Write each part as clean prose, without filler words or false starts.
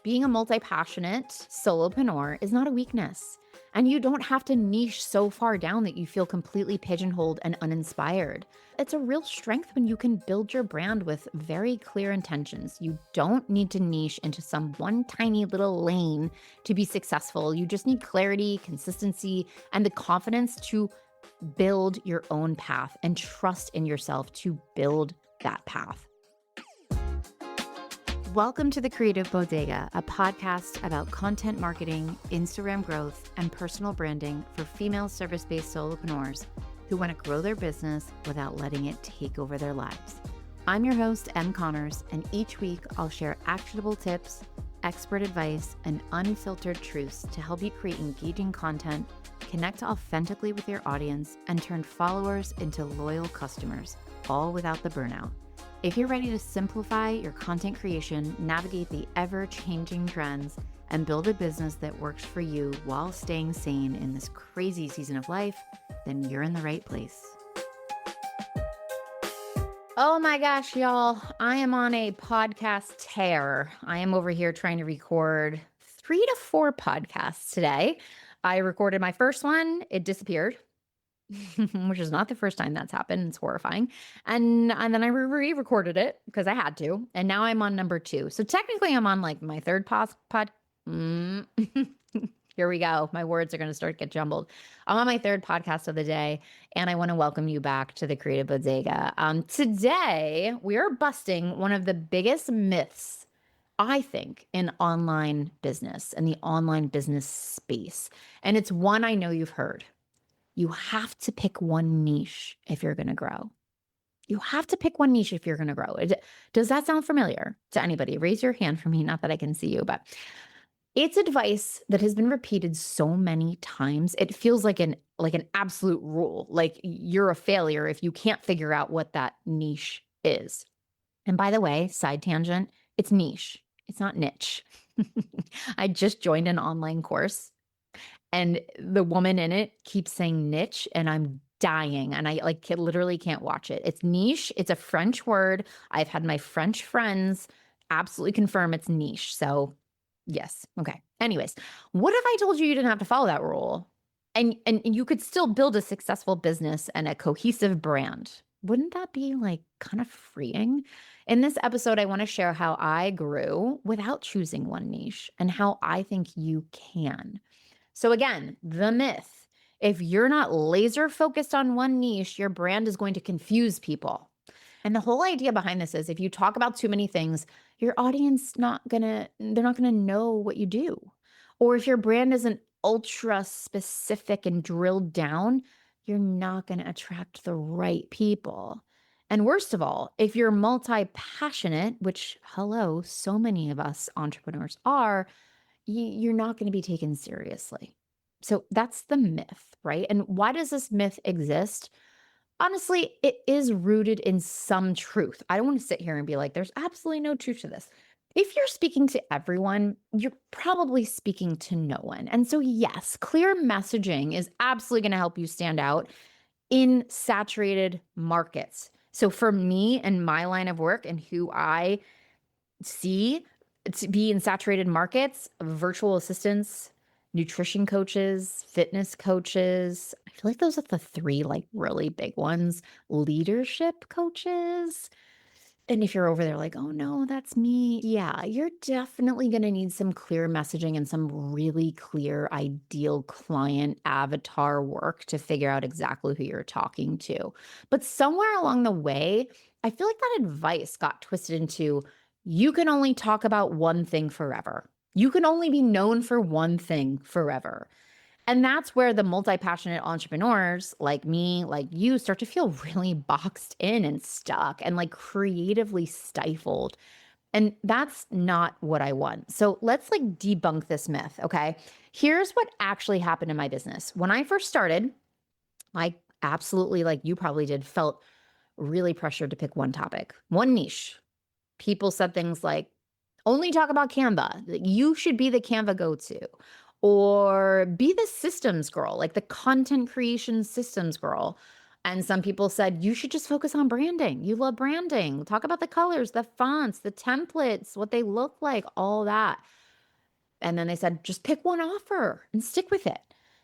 Being a multi-passionate solopreneur is not a weakness, and you don't have to niche so far down that you feel completely pigeonholed and uninspired. It's a real strength when you can build your brand with very clear intentions. You don't need to niche into some one tiny little lane to be successful. You just need clarity, consistency, and the confidence to build your own path and trust in yourself to build that path. Welcome to the Creative Bodega, a podcast about content marketing, Instagram growth, and personal branding for female service-based solopreneurs who want to grow their business without letting it take over their lives. I'm your host, Em Connors, and each week I'll share actionable tips, expert advice, and unfiltered truths to help you create engaging content, connect authentically with your audience, and turn followers into loyal customers, all without the burnout. If you're ready to simplify your content creation, navigate the ever-changing trends, and build a business that works for you while staying sane in this crazy season of life, then you're in the right place. Oh my gosh, y'all. I am on a podcast tear. I am over here trying to record 3 to 4 podcasts today. I recorded my first one. It disappeared. Which is not the first time that's happened. It's horrifying. And then I re-recorded it because I had to. And now I'm on number 2. So technically I'm on like my third pod. Here we go. My words are going to start to get jumbled. I'm on my third podcast of the day, and I want to welcome you back to the Creative Bodega. Today, we are busting one of the biggest myths, I think, in online business and the online business space. And it's one I know you've heard. You have to pick one niche if you're going to grow. You have to pick one niche if you're going to grow. Does that sound familiar to anybody? Raise your hand for me. Not that I can see you, but it's advice that has been repeated so many times. It feels like an absolute rule. Like you're a failure if you can't figure out what that niche is. And by the way, side tangent, it's niche. It's not niche. I just joined an online course. And the woman in it keeps saying niche, and I'm dying. And I literally can't watch it. It's niche. It's a French word. I've had my French friends absolutely confirm it's niche. So yes. Okay. Anyways, what if I told you didn't have to follow that rule and you could still build a successful business and a cohesive brand? Wouldn't that be like kind of freeing? In this episode, I want to share how I grew without choosing one niche and how I think you can. So again, the myth, if you're not laser focused on one niche, your brand is going to confuse people. And the whole idea behind this is if you talk about too many things, your audience they're not going to know what you do. Or if your brand isn't ultra specific and drilled down, you're not going to attract the right people. And worst of all, if you're multi-passionate, which hello, so many of us entrepreneurs are, you're not going to be taken seriously. So that's the myth, right? And why does this myth exist? Honestly, it is rooted in some truth. I don't want to sit here and be like, there's absolutely no truth to this. If you're speaking to everyone, you're probably speaking to no one. And so, yes, clear messaging is absolutely going to help you stand out in saturated markets. So for me and my line of work and who I see to be in saturated markets, virtual assistants, nutrition coaches, fitness coaches. I feel like those are the 3 really big ones. Leadership coaches. And if you're over there like, oh no, that's me. Yeah, you're definitely going to need some clear messaging and some really clear ideal client avatar work to figure out exactly who you're talking to. But somewhere along the way, I feel like that advice got twisted into you can only talk about one thing forever. You can only be known for one thing forever. And that's where the multi-passionate entrepreneurs like me, like you, start to feel really boxed in and stuck and creatively stifled. And that's not what I want. So let's debunk this myth, okay? Here's what actually happened in my business. When I first started, I absolutely, like you probably did, felt really pressured to pick one topic, one niche. People said things like, only talk about Canva. You should be the Canva go-to. Or be the systems girl, like the content creation systems girl. And some people said, you should just focus on branding. You love branding. Talk about the colors, the fonts, the templates, what they look like, all that. And then they said, just pick one offer and stick with it,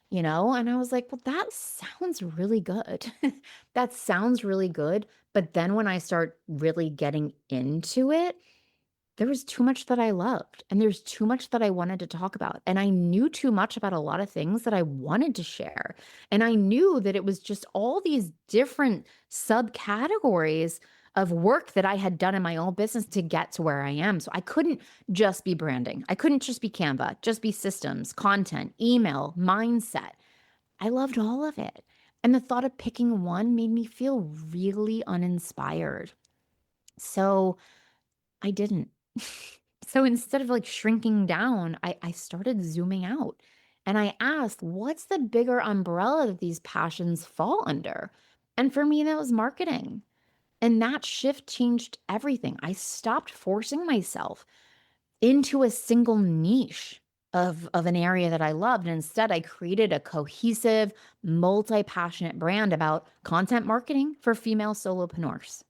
you know? And I was like, well, that sounds really good. That sounds really good. But then when I start really getting into it, there was too much that I loved, and there's too much that I wanted to talk about. And I knew too much about a lot of things that I wanted to share. And I knew that it was just all these different subcategories of work that I had done in my own business to get to where I am. So I couldn't just be branding. I couldn't just be Canva, just be systems, content, email, mindset. I loved all of it. And the thought of picking one made me feel really uninspired. So I didn't. So instead of like shrinking down, I started zooming out and I asked, what's the bigger umbrella that these passions fall under? And for me, that was marketing. And that shift changed everything. I stopped forcing myself into a single niche of an area that I loved. And instead, I created a cohesive, multi-passionate brand about content marketing for female solopreneurs.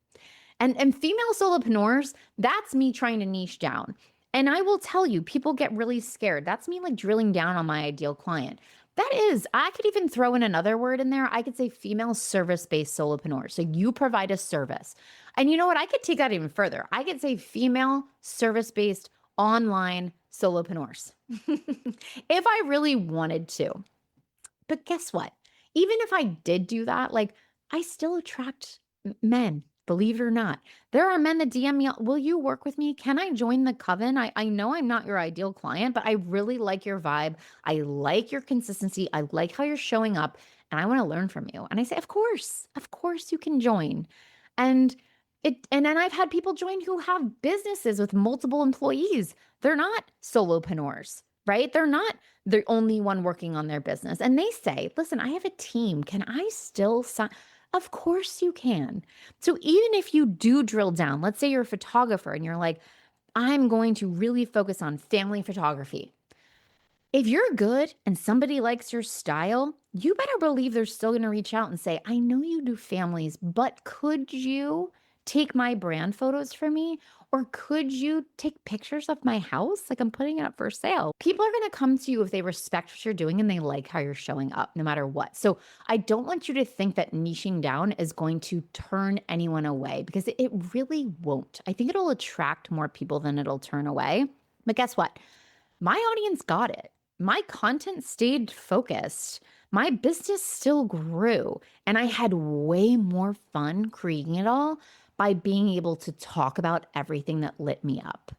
And female solopreneurs, that's me trying to niche down. And I will tell you, people get really scared. That's me like drilling down on my ideal client. That is, I could even throw in another word in there. I could say female service-based solopreneur. So you provide a service. And you know what? I could take that even further. I could say female service-based online solopreneurs if I really wanted to. But guess what? Even if I did do that, like I still attract men, believe it or not. There are men that DM me, will you work with me? Can I join the coven? I know I'm not your ideal client, but I really like your vibe. I like your consistency. I like how you're showing up and I want to learn from you. And I say, of course you can join. And then I've had people join who have businesses with multiple employees. They're not solopreneurs, right? They're not the only one working on their business. And they say, listen, I have a team. Can I still sign? Of course you can. So even if you do drill down, let's say you're a photographer and you're like, I'm going to really focus on family photography. If you're good and somebody likes your style, you better believe they're still going to reach out and say, I know you do families, but could you take my brand photos for me? Or could you take pictures of my house? Like I'm putting it up for sale. People are going to come to you if they respect what you're doing and they like how you're showing up no matter what. So I don't want you to think that niching down is going to turn anyone away because it really won't. I think it'll attract more people than it'll turn away. But guess what? My audience got it. My content stayed focused. My business still grew. And I had way more fun creating it all by being able to talk about everything that lit me up.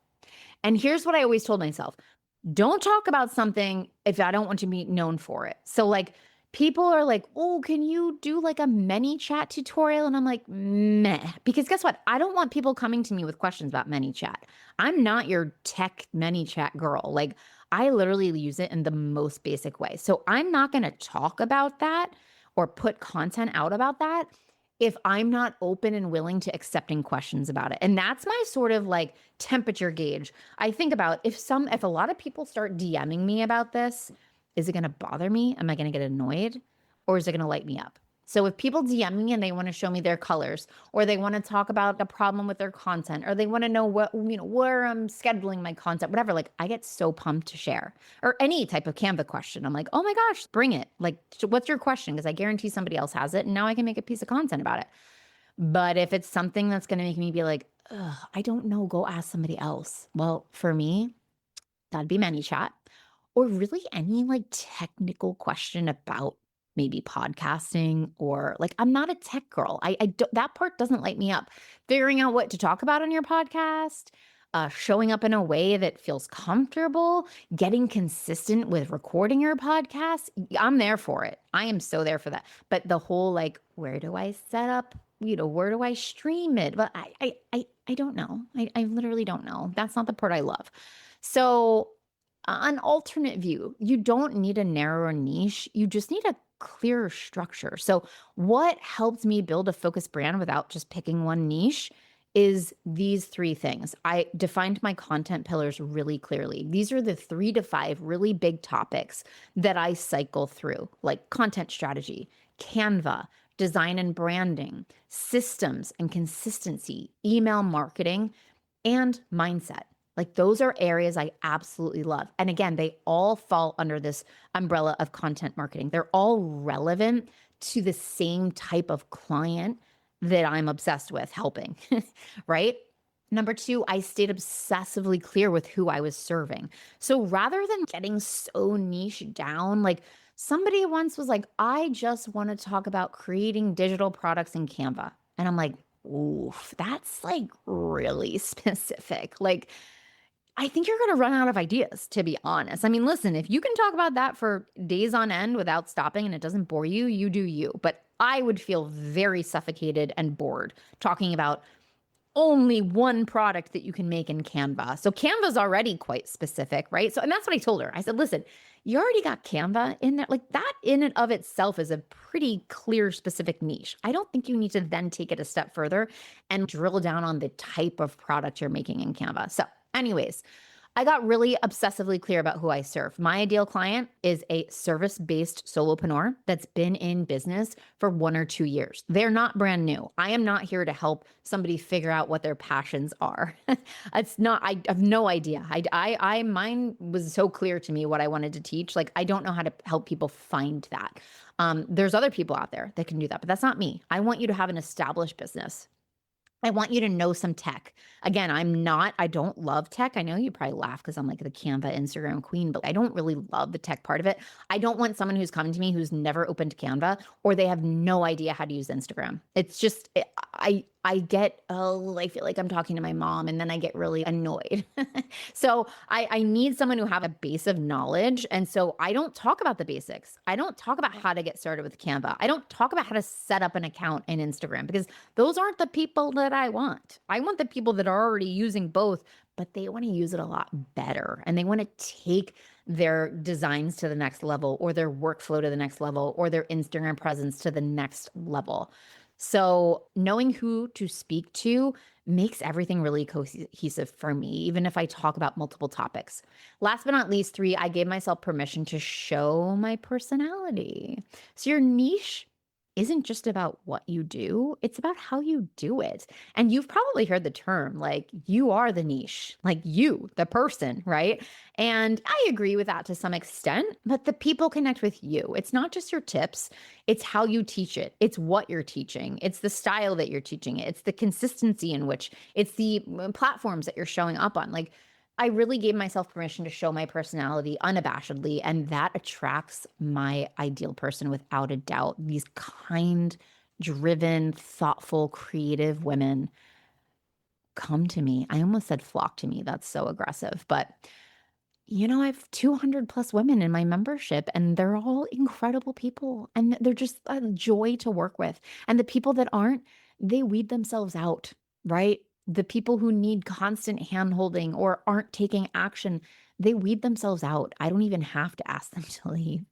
And here's what I always told myself. Don't talk about something if I don't want to be known for it. So like people are like, oh, can you do like a ManyChat tutorial? And I'm like, meh. Because guess what? I don't want people coming to me with questions about ManyChat. I'm not your tech ManyChat girl. Like I literally use it in the most basic way. So I'm not going to talk about that or put content out about that if I'm not open and willing to accepting questions about it. And that's my sort of like temperature gauge. I think about if a lot of people start DMing me about this, is it going to bother me? Am I going to get annoyed? Or is it going to light me up? So if people DM me and they want to show me their colors, or they want to talk about a problem with their content, or they want to know what, where I'm scheduling my content, whatever, like I get so pumped to share. Or any type of Canva question. I'm like, oh my gosh, bring it. Like, what's your question? Because I guarantee somebody else has it and now I can make a piece of content about it. But if it's something that's going to make me be like, I don't know, go ask somebody else. Well, for me, that'd be ManyChat. Or really any like technical question about maybe podcasting or like, I'm not a tech girl. I don't, that part doesn't light me up. Figuring out what to talk about on your podcast, showing up in a way that feels comfortable, getting consistent with recording your podcast. I'm there for it. I am so there for that. But the whole like, where do I set up? Where do I stream it? But I don't know. I literally don't know. That's not the part I love. So an alternate view, you don't need a narrower niche. You just need a clearer structure. So what helped me build a focused brand without just picking one niche is these three things. I defined my content pillars really clearly. These are the 3 to 5 really big topics that I cycle through, like content strategy, Canva, design and branding, systems and consistency, email marketing, and mindset. Like those are areas I absolutely love. And again, they all fall under this umbrella of content marketing. They're all relevant to the same type of client that I'm obsessed with helping, right? Number two, I stayed obsessively clear with who I was serving. So rather than getting so niche down, like somebody once was like, I just want to talk about creating digital products in Canva. And I'm like, oof, that's like really specific. Like, I think you're going to run out of ideas, to be honest. I mean, listen, if you can talk about that for days on end without stopping and it doesn't bore you, you do you. But I would feel very suffocated and bored talking about only one product that you can make in Canva. So Canva's already quite specific, right? So, and that's what I told her. I said, listen, you already got Canva in there. Like that in and of itself is a pretty clear, specific niche. I don't think you need to then take it a step further and drill down on the type of product you're making in Canva. So anyways, I got really obsessively clear about who I serve. My ideal client is a service-based solopreneur that's been in business for 1 or 2 years. They're not brand new. I am not here to help somebody figure out what their passions are. It's not, I have no idea. Mine was so clear to me what I wanted to teach. Like, I don't know how to help people find that. There's other people out there that can do that, but that's not me. I want you to have an established business. I want you to know some tech. Again, I don't love tech. I know you probably laugh because I'm like the Canva Instagram queen, but I don't really love the tech part of it. I don't want someone who's coming to me who's never opened Canva or they have no idea how to use Instagram. It's just, I get, oh, I feel like I'm talking to my mom and then I get really annoyed. So I need someone who have a base of knowledge. And so I don't talk about the basics. I don't talk about how to get started with Canva. I don't talk about how to set up an account in Instagram because those aren't the people that I want. I want the people that are already using both, but they want to use it a lot better. And they want to take their designs to the next level or their workflow to the next level or their Instagram presence to the next level. So knowing who to speak to makes everything really cohesive for me, even if I talk about multiple topics. Last but not least, three, I gave myself permission to show my personality. So your niche isn't just about what you do, it's about how you do it. And you've probably heard the term, like, you are the niche, like you, the person, right? And I agree with that to some extent, but the people connect with you. It's not just your tips, it's how you teach it. It's what you're teaching. It's the style that you're teaching it. It's the consistency in which it's the platforms that you're showing up on. Like, I really gave myself permission to show my personality unabashedly, and that attracts my ideal person without a doubt. These kind, driven, thoughtful, creative women come to me. I almost said flock to me. That's so aggressive. But, I have 200 plus women in my membership, and they're all incredible people, and they're just a joy to work with. And the people that aren't, they weed themselves out, right? The people who need constant handholding or aren't taking action, they weed themselves out. I don't even have to ask them to leave.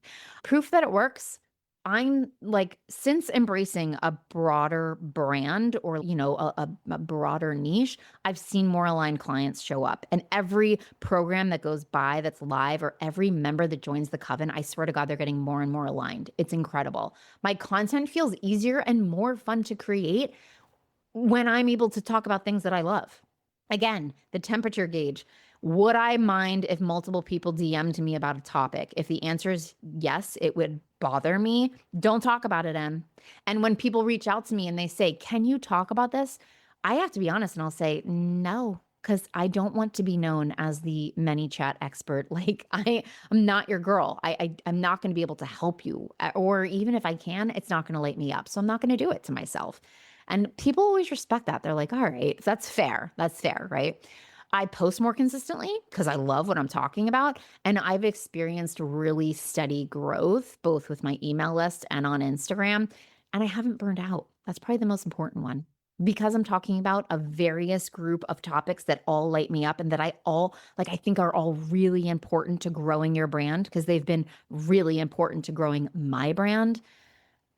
Proof that it works. I'm like, since embracing a broader brand or, a broader niche, I've seen more aligned clients show up. And every program that goes by that's live or every member that joins the coven, I swear to God, they're getting more and more aligned. It's incredible. My content feels easier and more fun to create when I'm able to talk about things that I love. Again, the temperature gauge. Would I mind if multiple people DM'd me about a topic? If the answer is yes, it would bother me. Don't talk about it, Em. And when people reach out to me and they say, can you talk about this? I have to be honest and I'll say, no, because I don't want to be known as the ManyChat expert. Like, I'm not your girl. I'm not going to be able to help you. Or even if I can, it's not going to light me up. So I'm not going to do it to myself. And people always respect that. They're like, all right, that's fair. That's fair, right? I post more consistently because I love what I'm talking about. And I've experienced really steady growth, both with my email list and on Instagram. And I haven't burned out. That's probably the most important one because I'm talking about a various group of topics that all light me up and that I think are all really important to growing your brand because they've been really important to growing my brand.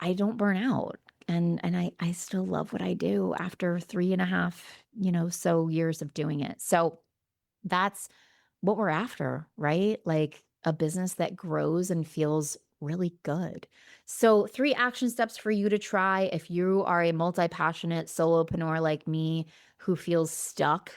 I don't burn out. And I still love what I do after 3.5, so years of doing it. So that's what we're after, right? Like a business that grows and feels really good. So 3 action steps for you to try if you are a multi-passionate solopreneur like me who feels stuck.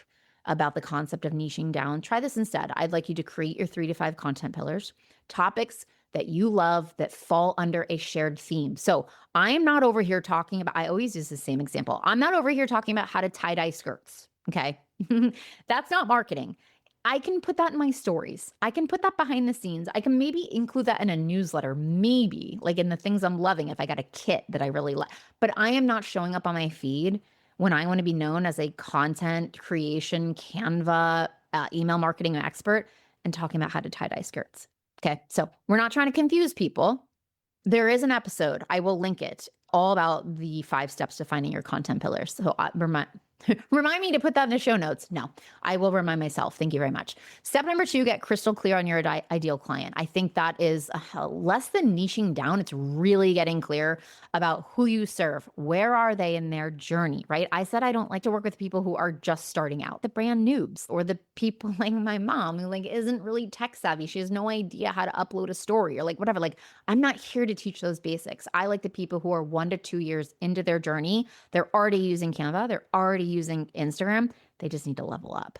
about the concept of niching down, try this instead. I'd like you to create your 3 to 5 content pillars, topics that you love that fall under a shared theme. So I am not over here talking about, I always use the same example. I'm not over here talking about how to tie-dye skirts. Okay. That's not marketing. I can put that in my stories. I can put that behind the scenes. I can maybe include that in a newsletter, maybe like in the things I'm loving if I got a kit that I really like. But I am not showing up on my feed when I want to be known as a content creation, Canva, email marketing expert and talking about how to tie-dye skirts. Okay, so we're not trying to confuse people. There is an episode, I will link it, all about the 5 steps to finding your content pillars. So remind me to put that in the show notes. No, I will remind myself. Thank you very much. Step number 2, get crystal clear on your ideal client. I think that is less than niching down. It's really getting clear about who you serve. Where are they in their journey, right? I said I don't like to work with people who are just starting out, the brand noobs, or the people like my mom who like isn't really tech savvy. She has no idea how to upload a story or like whatever. Like I'm not here to teach those basics. I like the people who are 1 to 2 years into their journey. They're already using Canva. They're already using Instagram. They just need to level up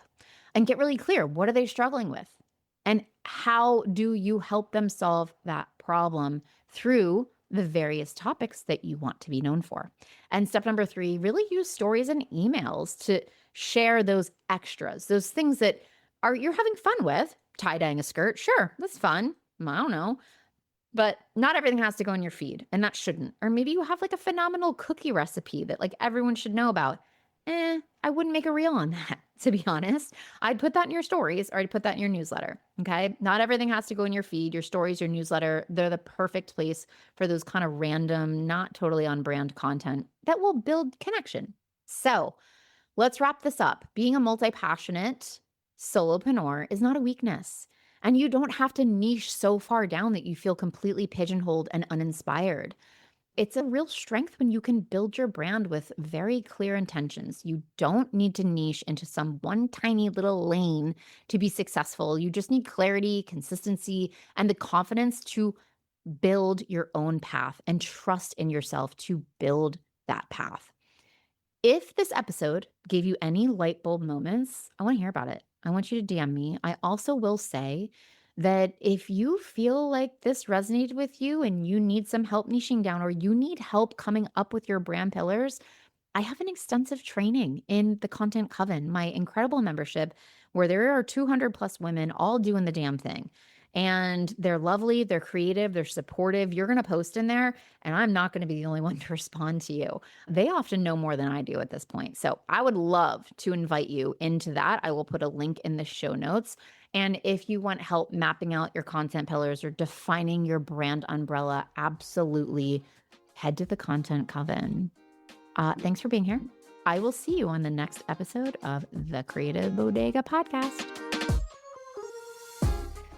and get really clear. What are they struggling with? And how do you help them solve that problem through the various topics that you want to be known for? And step number 3, really use stories and emails to share those extras, those things that you're having fun with. Tie-dyeing a skirt. Sure, that's fun. I don't know. But not everything has to go in your feed, and that shouldn't. Or maybe you have like a phenomenal cookie recipe that like everyone should know about. I wouldn't make a reel on that, to be honest. I'd put that in your stories or I'd put that in your newsletter. Okay. Not everything has to go in your feed, your stories, your newsletter. They're the perfect place for those kind of random, not totally on brand content that will build connection. So let's wrap this up. Being a multi-passionate solopreneur is not a weakness. And you don't have to niche so far down that you feel completely pigeonholed and uninspired. It's a real strength when you can build your brand with very clear intentions. You don't need to niche into some one tiny little lane to be successful. You just need clarity, consistency, and the confidence to build your own path and trust in yourself to build that path. If this episode gave you any light bulb moments, I want to hear about it. I want you to DM me. I also will say that if you feel like this resonated with you and you need some help niching down or you need help coming up with your brand pillars, I have an extensive training in the Content Coven, my incredible membership where there are 200 plus women all doing the damn thing. And they're lovely, they're creative, they're supportive. You're going to post in there, and I'm not going to be the only one to respond to you. They often know more than I do at this point. So I would love to invite you into that. I will put a link in the show notes. And if you want help mapping out your content pillars or defining your brand umbrella, absolutely head to the Content Coven. Thanks for being here. I will see you on the next episode of the Creative Bodega podcast.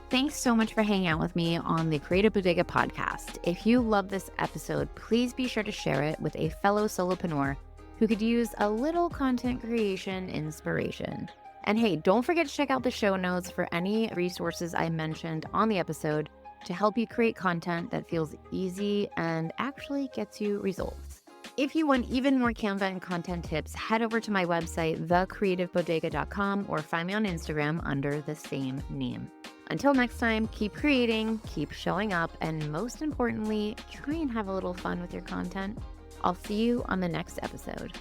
Thanks so much for hanging out with me on the Creative Bodega podcast. If you love this episode, please be sure to share it with a fellow solopreneur who could use a little content creation inspiration. And hey, don't forget to check out the show notes for any resources I mentioned on the episode to help you create content that feels easy and actually gets you results. If you want even more Canva and content tips, head over to my website, thecreativebodega.com, or find me on Instagram under the same name. Until next time, keep creating, keep showing up, and most importantly, try and have a little fun with your content. I'll see you on the next episode.